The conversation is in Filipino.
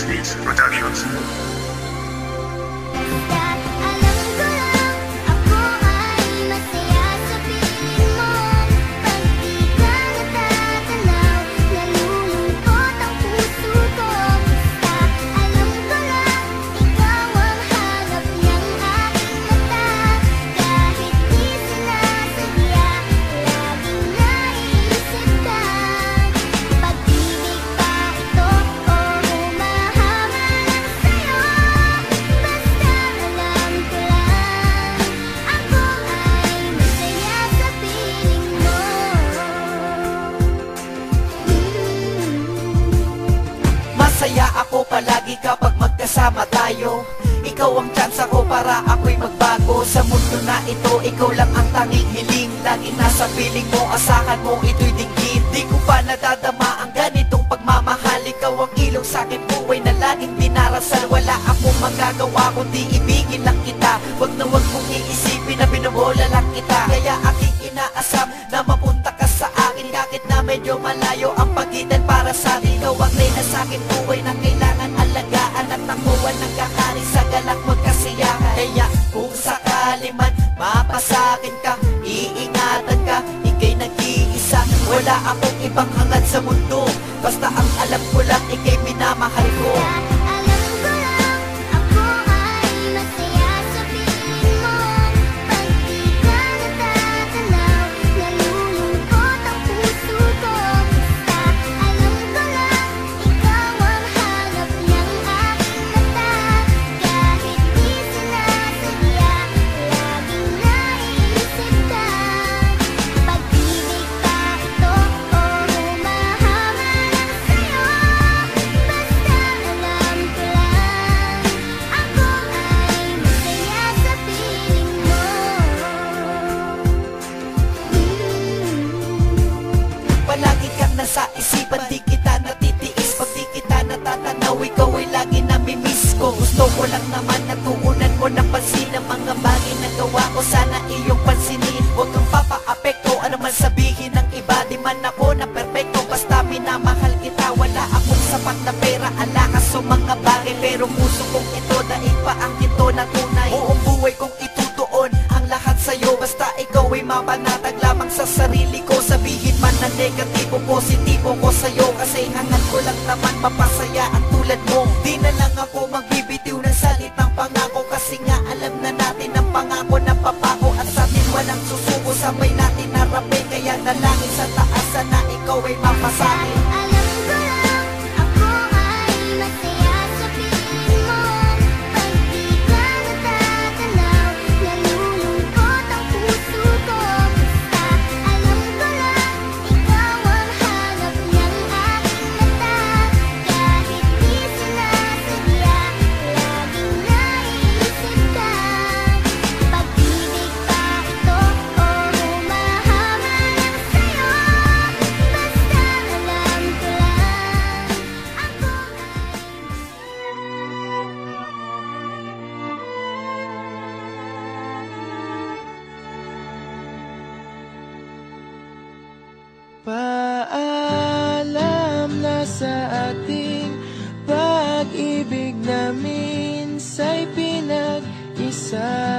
Beats Productions. Masaya ako palagi kapag magkasama tayo. Ikaw ang tsansa ko para ako'y magbago. Sa mundo na ito, ikaw lang ang tanging hiling. Lagi nasa piling mo, asahan mo ito'y dinggin. Di ko pa nadadama ang ganitong pagmamahal. Ikaw ang ilong sa'kin buhay na laging dinarasal. Wala akong magagawa kundi ibigin lang kita. Wag na wag mong iisipin na binubola lang kita. Kaya aking inaasam na mapunta ka sa akin. Kahit na medyo malayo ang pagitan para sa akin. Ikaw ang reyna sa'kin buhay na kailangan alagaan. At ako ang nagkakari sa galak magkasiyahan. Kaya kung sakali man mapasakin ka, iingatan ka, ika'y nag-iisa. Wala akong ibang hangad sa mundo, basta ang alam ko lang ika'y minamahal ko. Palagi kang nasa isipan, di kita natitiis. Pag di kita natatanaw, ikaw ay lagi namimiss ko. Gusto ko lang naman natuunan mo ng pansin ang mga bagay na gawa ko. Sana iyong pansinin, huwag kang papaapekto. Ano man sabihin ng iba, di man ako na perfecto. Basta minamahal kita, wala akong sapat na pera, alakas sa mga bagay. Pero puso kong ito, daig pa ang ito na tunay. Buong buhay kong itutuon ang lahat sa'yo. Basta ikaw ay mapanatag lamang sa sarili ko. Sabihin man na negatibo, positibo ko sa'yo. Kasi hangad ko lang naman mapasaya ang tulad mo. Di na lang ako magbibitiw ng salitang pangako. Kasi nga alam na natin ang pangako na papako. At sa atin walang susuko, sabay natin harapin. Kaya nalangin sa taas, sana ikaw ay mapasakin. Paalam na sa ating pag-ibig na minsa'y pinag-isa.